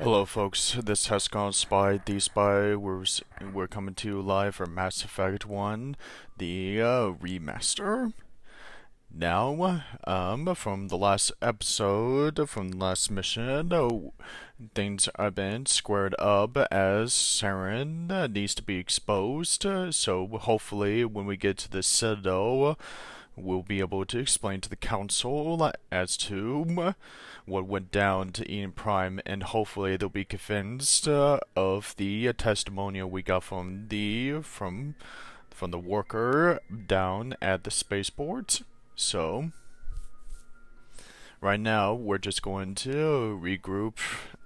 Hello, folks. This has gone Spy the Spy. We're coming to you live from Mass Effect 1, the remaster. Now, from the last episode, from the last mission, things have been squared up as Saren needs to be exposed. So hopefully, when we get to the Citadel, we'll be able to explain to the council as to what went down to Ian Prime, and hopefully they'll be convinced of the testimonial we got from the worker down at the spaceport. So right now we're just going to regroup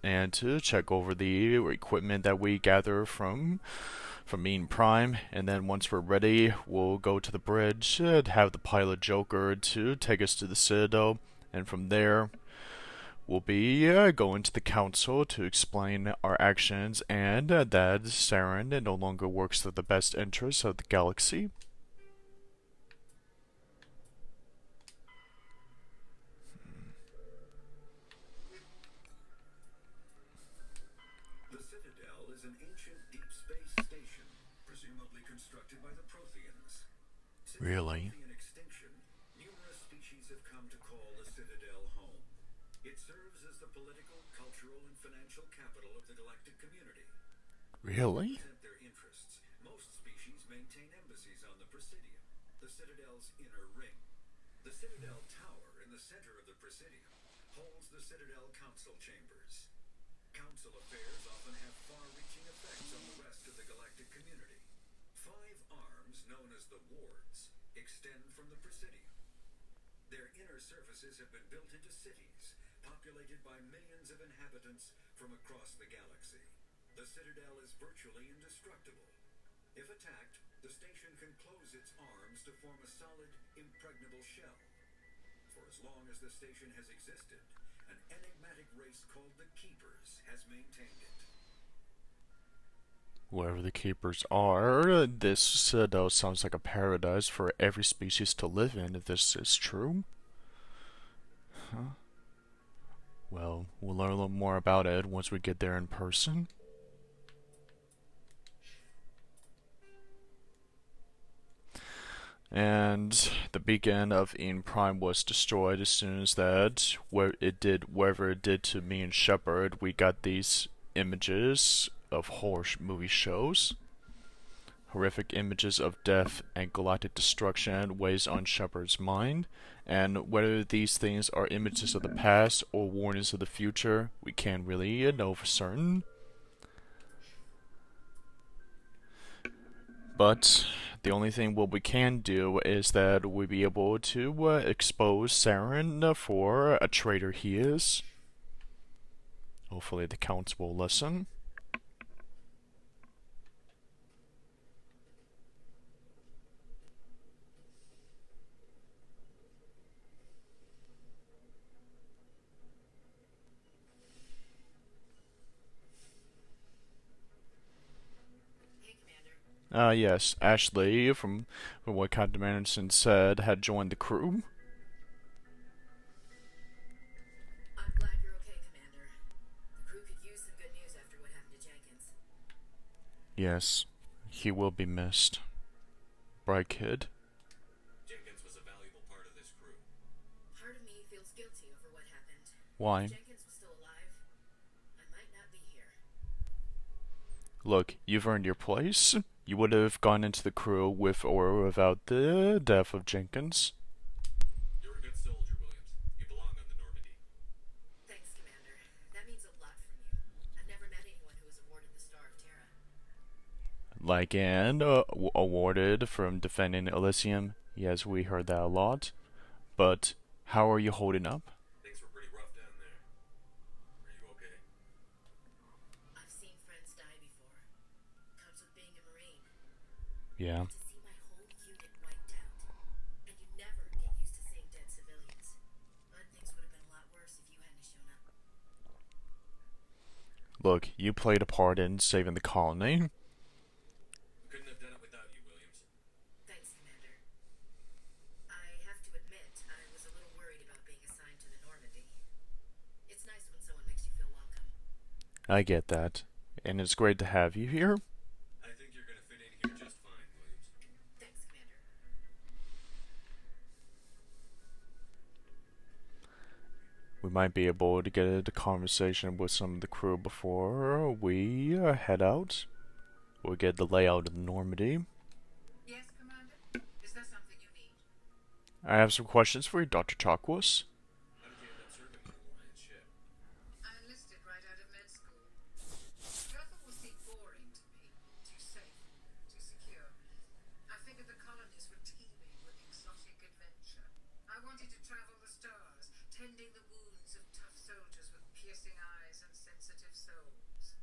and to check over the equipment that we gather from Ian Prime, and then once we're ready, we'll go to the bridge and have the pilot Joker to take us to the Citadel, and from there, we'll be going to the council to explain our actions and that Saren no longer works for the best interests of the galaxy. The Citadel is an ancient deep space station, presumably constructed by the Protheans. Really? Since extinction, numerous species have come to call the Citadel home. It serves as the political, cultural, and financial capital of the galactic community. Really? To represent their interests, most species maintain embassies on the Presidium, the Citadel's inner ring. The Citadel Tower in the center of the Presidium holds the Citadel Council chambers. Council affairs often have far-reaching effects on the rest of the galactic community. 5 arms, known as the wards, extend from the Presidium. Their inner surfaces have been built into cities, populated by millions of inhabitants from across the galaxy. The Citadel is virtually indestructible. If attacked, the station can close its arms to form a solid, impregnable shell. For as long as the station has existed, an enigmatic race called the Keepers has maintained it. Wherever the Keepers are, this Citadel sounds like a paradise for every species to live in, if this is true. Huh. Well, we'll learn a little more about it once we get there in person. And the beacon of Ian Prime was destroyed as soon as that, whatever it did to me and Shepard, we got these images of horror movie shows. Horrific images of death and galactic destruction weighs on Shepard's mind, and whether these things are images of the past or warnings of the future, we can't really know for certain. But the only thing what we can do is that we'll be able to expose Saren for a traitor he is. Hopefully the counts will listen. Yes, Ashley, from what Captain Anderson said, had joined the crew. I'm glad you're okay, Commander. The crew could use some good news after what happened to Jenkins. Yes, he will be missed. Bright kid. Jenkins was a valuable part of this crew. Part of me feels guilty over what happened. Why? If Jenkins was still alive, I might not be here. Look, you've earned your place. You would have gone into the crew with or without the death of Jenkins. You're a good soldier, Williams. You belong on the Normandy. Thanks, Commander. That means a lot from you. I've never met anyone who was awarded the Star of Terra. Like and awarded from defending Elysium. Yes, we heard that a lot. But how are you holding up? Things were pretty rough down there. Are you okay? I've seen friends die before. Comes with being a Marine. Yeah. To see my whole unit wiped out. And you never get used to seeing dead civilians. But things would have been a lot worse if you hadn't shown up. Look, you played a part in saving the colony. Couldn't have done it without you, Williams. Thanks, Commander. I have to admit, I was a little worried about being assigned to the Normandy. It's nice when someone makes you feel welcome. I get that. And it's great to have you here. I think you're gonna fit in here just fine, Williams. Thanks, Commander. We might be able to get a conversation with some of the crew before we head out. We'll get the layout of Normandy. Yes, Commander? Is there something you need? I have some questions for you, Dr. Chakwas. How did you end up serving on an Alliance ship? I enlisted right out of med school. Earth always seemed boring to me. Too safe, too secure. I figured the colonies were teeming with exotic adventure. I wanted to travel the stars, tending the wounds of tough soldiers with piercing eyes and sensitive souls.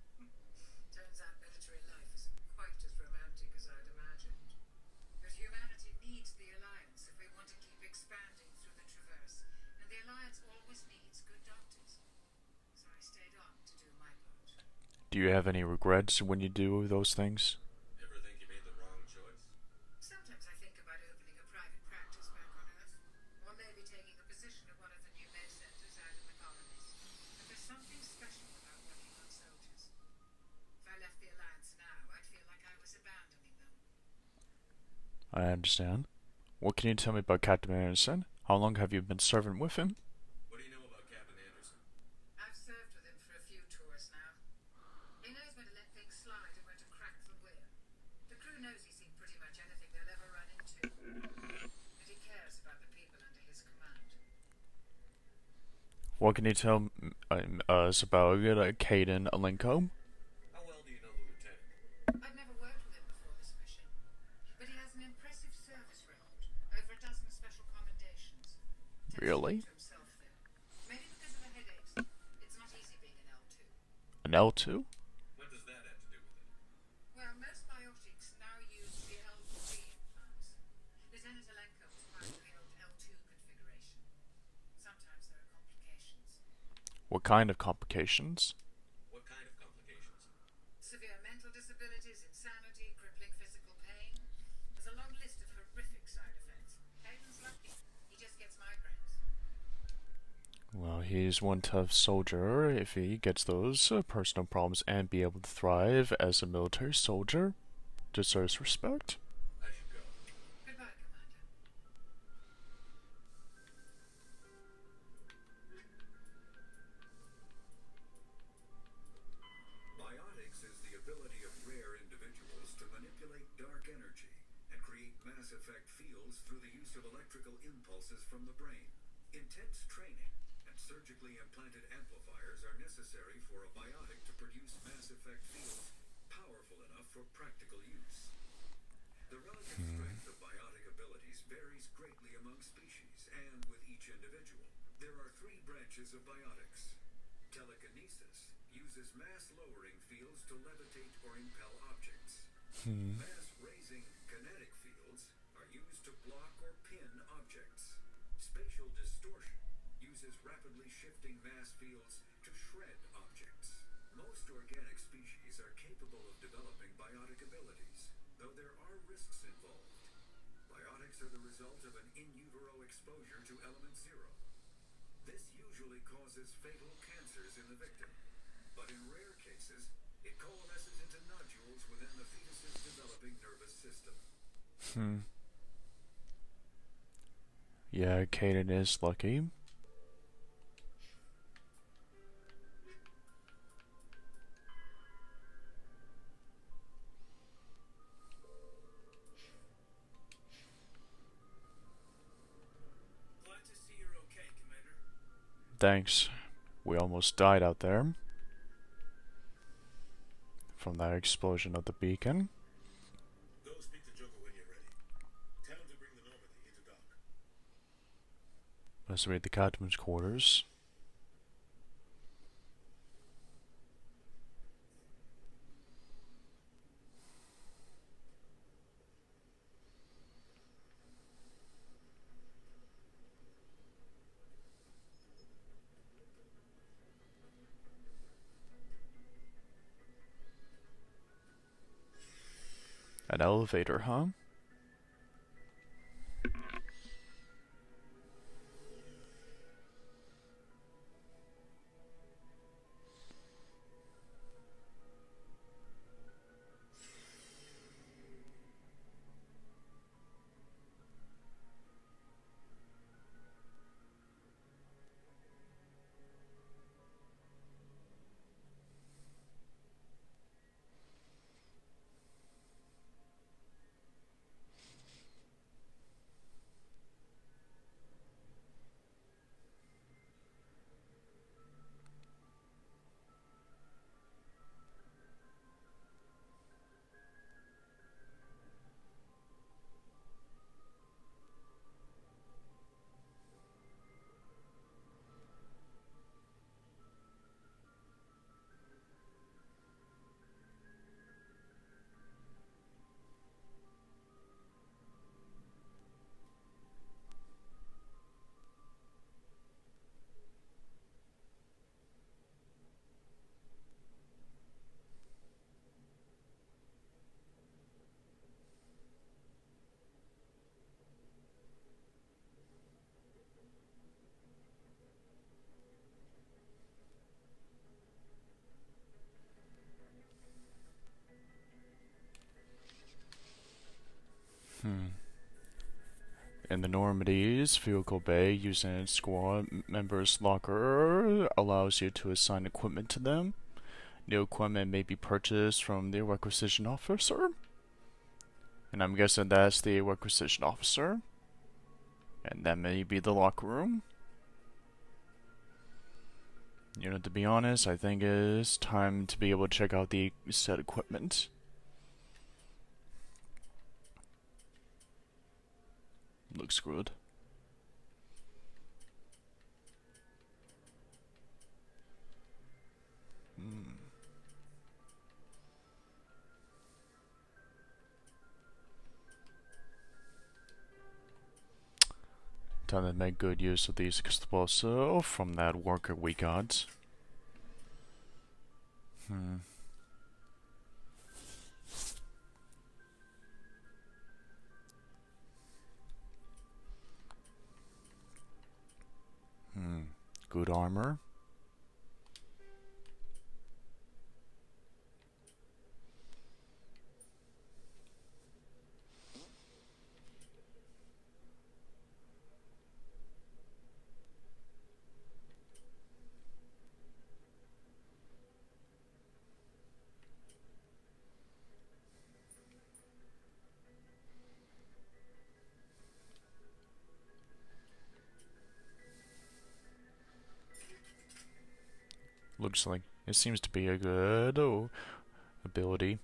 Turns out military life isn't quite as romantic as I'd imagined. But humanity needs the Alliance if we want to keep expanding through the Traverse, and the Alliance always needs good doctors. So I stayed on to do my part. Do you have any regrets when you do those things? Ever think you made the wrong choice? Sometimes I think about opening a private practice back on Earth, or maybe taking a position at one of the new med centers out in the colonies. But there's something special about working on soldiers. If I left the Alliance now, I'd feel like I was abandoning them. I understand. What can you tell me about Captain Anderson? How long have you been serving with him? What do you know about Captain Anderson? I've served with him for a few tours now. He knows when to let things slide and when to crack the whip. The crew knows he's seen pretty much anything they'll ever run into. And he cares about the people under his command. What can you tell us about Caden Alenko? How well do you know the lieutenant? I've never worked with him before this mission, but he has an impressive service record, over a dozen special commendations. Tends to Really? keep to himself, though. Maybe because of the headaches. It's not easy being an L2. An L2? What does that have to do with it? Well, most biotics now use the L3 implants. Lieutenant Alenko was part of the old L2 configuration. Sometimes there are complications. What kind of complications? What kind of complications? Severe mental disabilities, insanity, crippling physical pain. There's a long list of horrific side effects. Hayden's lucky. He just gets migraines. Well, he's one tough soldier if he gets those personal problems and be able to thrive as a military soldier. Deserves respect. I should go. Goodbye, Commander. Biotics is the ability of rare individuals to manipulate dark energy and create mass effect fields through the use of electrical impulses from the brain. Intense training and surgically implanted amplifiers are necessary for a biotic to produce mass effect fields powerful enough for practical use. The relative strength of biotic abilities varies greatly among species and with each individual. There are three branches of biotics. Telekinesis uses mass-lowering fields to levitate or impel objects. Mass-raising kinetic fields are used to block or pin objects. Spatial distortion uses rapidly shifting mass fields to shred objects. Most organic species are capable of developing biotic abilities, though there are risks involved. Biotics are the result of an in utero exposure to element zero. This usually causes fatal cancers in the victim, but in rare cases, it coalesces into nodules within the fetus's developing nervous system. Yeah, Caden is lucky. Glad to see you're okay, Commander. Thanks. We almost died out there. From that explosion of the beacon. Go speak to Joker when you're ready. Tell him to bring the Normandy into dock. Let's read the captain's quarters. An elevator, huh? In the Normandy's vehicle bay, using a squad member's locker allows you to assign equipment to them. New equipment may be purchased from the requisition officer. And I'm guessing that's the requisition officer. And that may be the locker room. You know, to be honest, I think it's time to be able to check out the set equipment. Looks good. Time to make good use of these explosives from that worker we got. Good armor. Looks like it seems to be a good ability.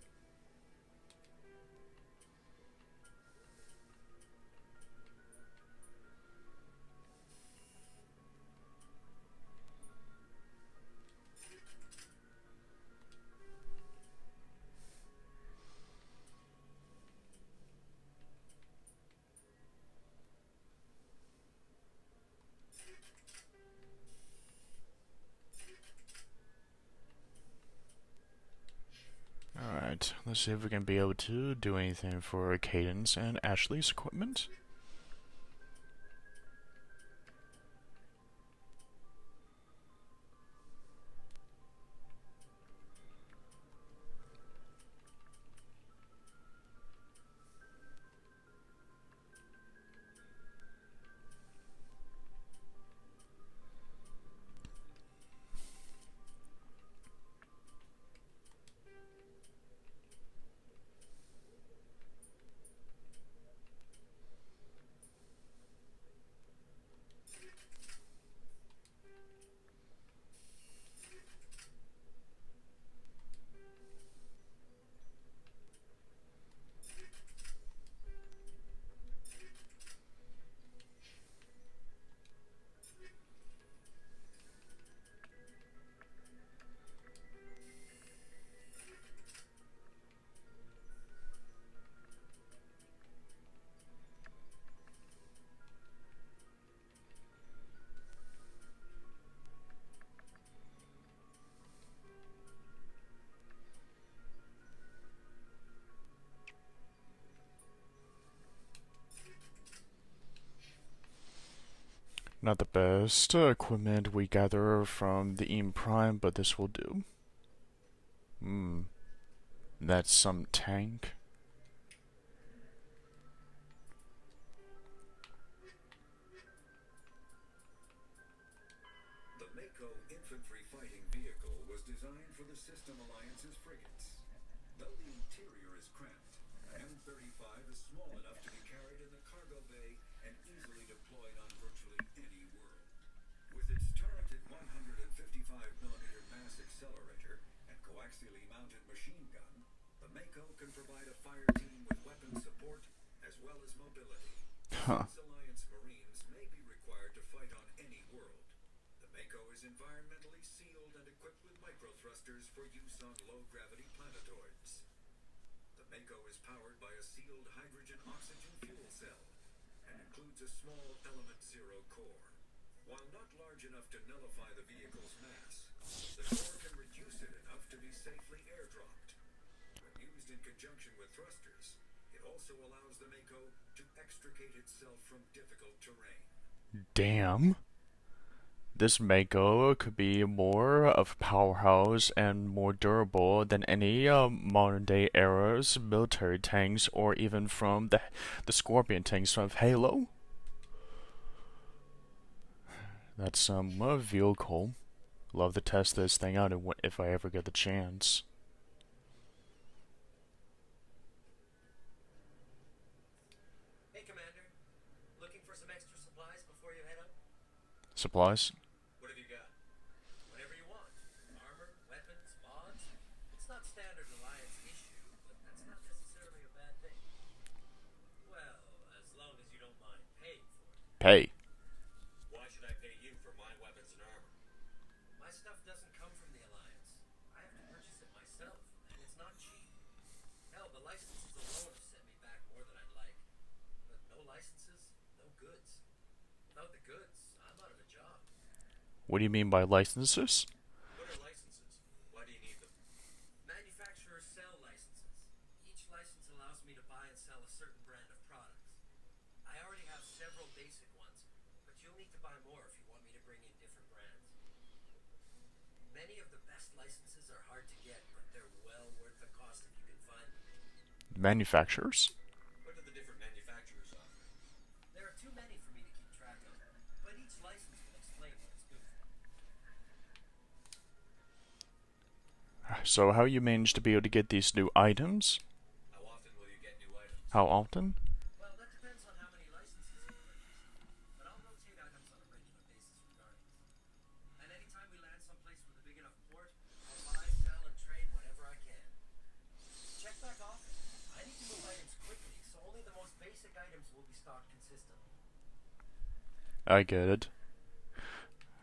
Alright, let's see if we can be able to do anything for Cadence and Ashley's equipment. Not the best equipment we gather from the Eam Prime, but this will do. That's some tank. The Mako infantry fighting vehicle was designed for the System Alliance's frigates. Though the interior is cramped, M35 is small enough to be carried in the cargo bay and easily deployed on virtually any world. With its turreted 155mm mass accelerator and coaxially mounted machine gun, the Mako can provide a fire team with weapon support as well as mobility. Since Alliance Marines may be required to fight on any world, the Mako is environmentally sealed and equipped with microthrusters for use on low-gravity planetoids. The Mako is powered by a sealed hydrogen-oxygen fuel cell and includes a small Element Zero core. While not large enough to nullify the vehicle's mass, the core can reduce it enough to be safely airdropped. When used in conjunction with thrusters, it also allows the Mako to extricate itself from difficult terrain. Damn. This Mako could be more of a powerhouse and more durable than any modern day era's military tanks or even from the Scorpion tanks of Halo. That's vehicle. Love to test this thing out if I ever get the chance. Hey, Commander. Looking for some extra supplies before you head out? Supplies? What have you got? Whatever you want. Armor, weapons, mods. It's not standard Alliance issue, but that's not necessarily a bad thing. Well, as long as you don't mind paying for it. Pay. Why should I pay you for my weapons and armor? My stuff doesn't come from the Alliance. I have to purchase it myself, and it's not cheap. Hell, the licenses alone have set me back more than I'd like. But no licenses, no goods. Without the goods, I'm out of a job. What do you mean by licenses? What are licenses? Why do you need them? Manufacturers sell licenses. Each license allows me to buy and sell a certain brand of products. I already have several basic ones, but you'll need to buy more if you want me to bring in different brands. Many of the best licenses are hard to get, but they're well worth the cost if you can find them. Manufacturers? What do the different manufacturers offer? There are too many for me to keep track of, but each license will explain what it's good for. So how you managed to be able to get these new items? How often will you get new items? How often? Well, that depends on how many licenses you purchase, but I'll rotate items on a regular basis regardless. And anytime we land someplace with a big enough port, I'll buy, sell, and trade whatever I can. Check back often. I need to move items quickly, so only the most basic items will be stocked consistently. I get it.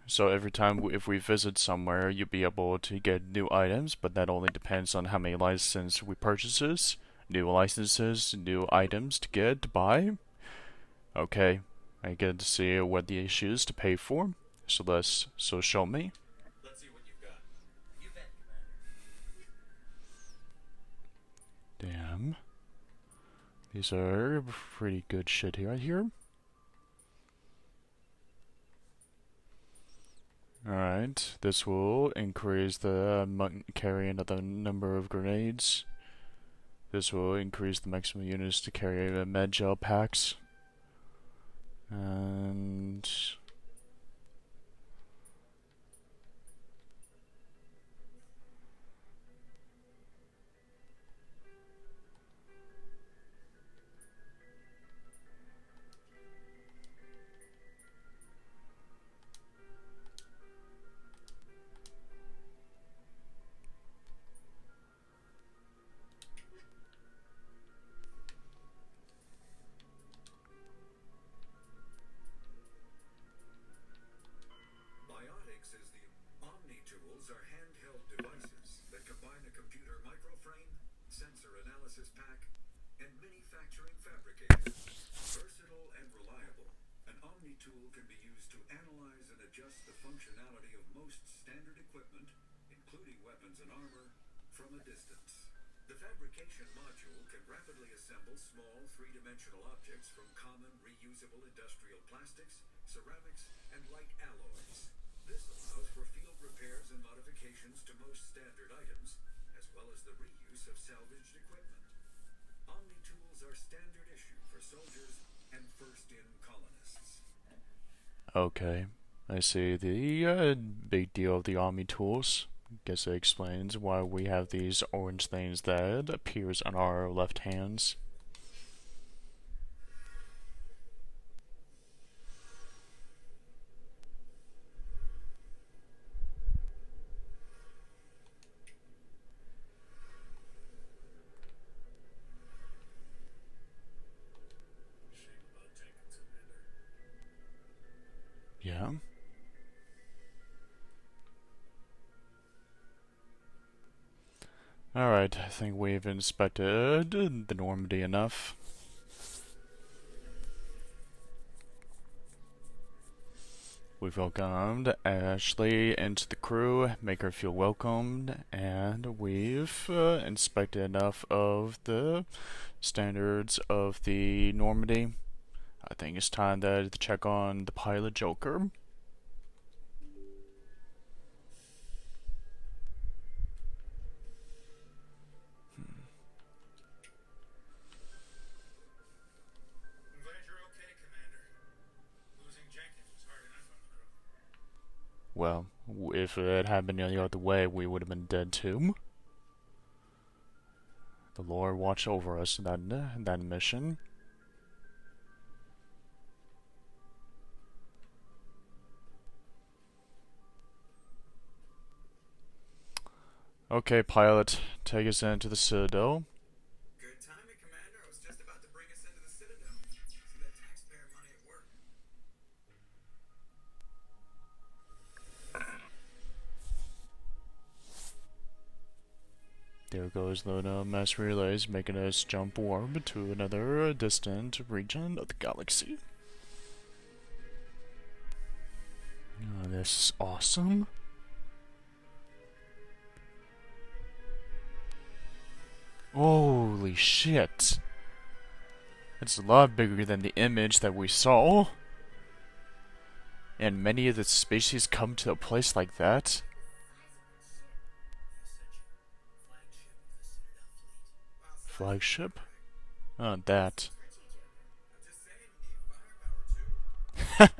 So every time if we visit somewhere, you'll be able to get new items, but that only depends on how many licenses we purchases. New licenses, new items to get, to buy. Okay, I get to see what the issue is to pay for. So show me. Let's see what you've got. You bet, Commander. Damn. These are pretty good shit here, right here. Alright, this will increase the carrying of the number of grenades. This will increase the maximum units to carry the med gel packs. And Biotics is the Omni-tools are handheld devices that combine a computer microframe, sensor analysis pack, and manufacturing fabrication. Versatile and reliable, an Omni-tool can be used to analyze and adjust the functionality of most standard equipment, including weapons and armor, from a distance. The fabrication module can rapidly assemble small three-dimensional objects from common reusable industrial plastics, ceramics, and light alloys. This allows for field repairs and modifications to most standard items, as well as the reuse of salvaged equipment. Omni-tools are standard issue for soldiers and first-in colonists. okay, I see the big deal of the Omni tools. Guess it explains why we have these orange things that appears on our left hands. Shame about Jenkins, Commander. Yeah. Alright, I think we've inspected the Normandy enough. We've welcomed Ashley into the crew, make her feel welcomed, and we've inspected enough of the standards of the Normandy. I think it's time to check on the pilot Joker. I'm glad you're okay, Commander. Losing Jenkins was hard enough on the crew. Well, if it had been the other way, we would have been dead too. The Lord watched over us in that mission. Okay, pilot, take us into the Citadel. Good timing, Commander. I was just about to bring us into the Citadel. See that taxpayer money at work. There goes the mass relays, making us jump warp to another distant region of the galaxy. Oh, this is awesome. Holy shit. It's a lot bigger than the image that we saw. And many of the species come to a place like that. Flagship? Oh, that. I'm just saying, you need firepower too.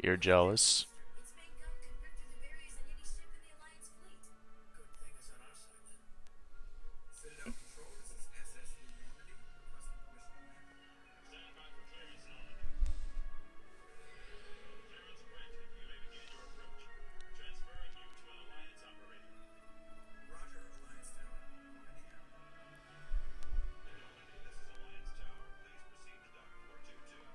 You're jealous. Its main gun can rip through the barriers on any ship in the Alliance fleet. Good thing it's on our side then. Citadel Control, this is SS New Normandy. Requesting permission to land. Stand by for clearance and on. Clearance granted. You may begin your approach. Transferring you to an Alliance operator. Roger, Alliance Tower. Normandy out. Normandy, this is Alliance Tower. Please proceed to dock 422.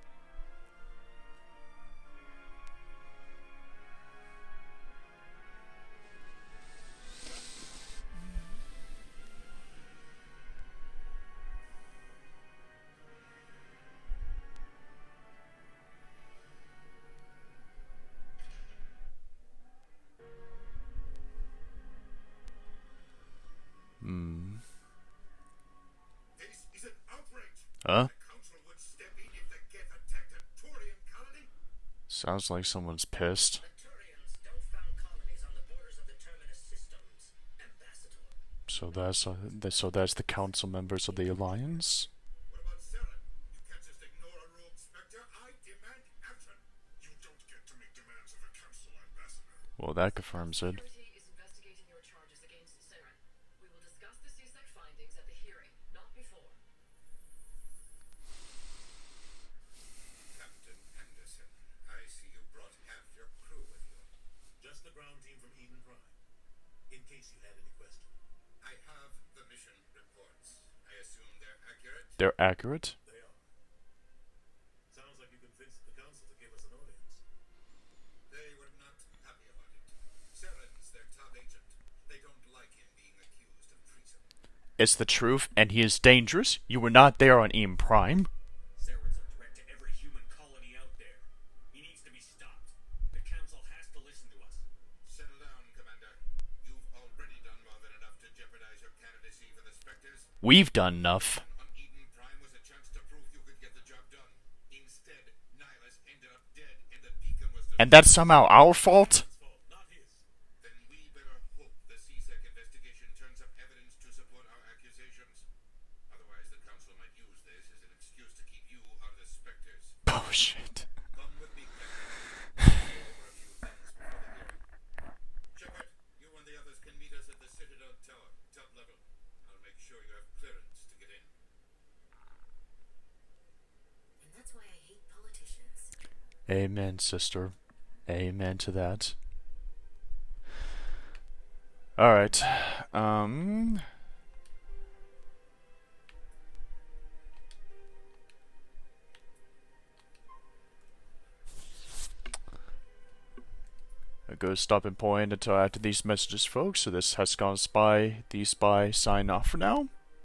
This is an outrage. Huh? The Council would step in if the Geth attacked a Turian colony. Sounds like someone's pissed. The Turians don't found colonies on the borders of the Terminus systems, Ambassador. So that's the council members of the Alliance? What about Saren? You can't just ignore a rogue Spectre. I demand action. You don't get to make demands of a Council ambassador. Well, that confirms it. Security is investigating your charges against Saren. We will discuss the CSEC findings at the hearing, not before. Captain Anderson, I see you brought half your crew with you. Just the ground team from Eden Prime. In case you had any questions. I have the mission reports. I assume they're accurate? They're accurate? They are. Sounds like you convinced the council to give us an audience. They were not happy about it. Saren's their top agent. They don't like him being accused of treason. It's the truth, and he is dangerous. You were not there on Eden Prime. Saren's a threat to every human colony out there. He needs to be stopped. The Council has to listen to us. Settle down, Commander. You've already done more than enough to jeopardize your candidacy for the Spectres. We've done enough. On Eden Prime was a chance to prove you could get the job done. Instead, Nihilus ended up dead and the beacon was And that's somehow our fault? His fault, not his. Then we better hope the CSEC investigation turns up evidence to support our accusations. Otherwise, the Council might use this as an excuse to keep you out of the Spectres. Oh, shit. Come with me, Captain. We'll go over a few things before the hearing. Shepard, you and the others can meet us at the Citadel Tower, top level. I'll make sure you have clearance to get in. And that's why I hate politicians. Amen, sister. Amen to that. Alright. A good stopping point until after these messages, folks. So this has gone Spy, the Spy, sign off for now.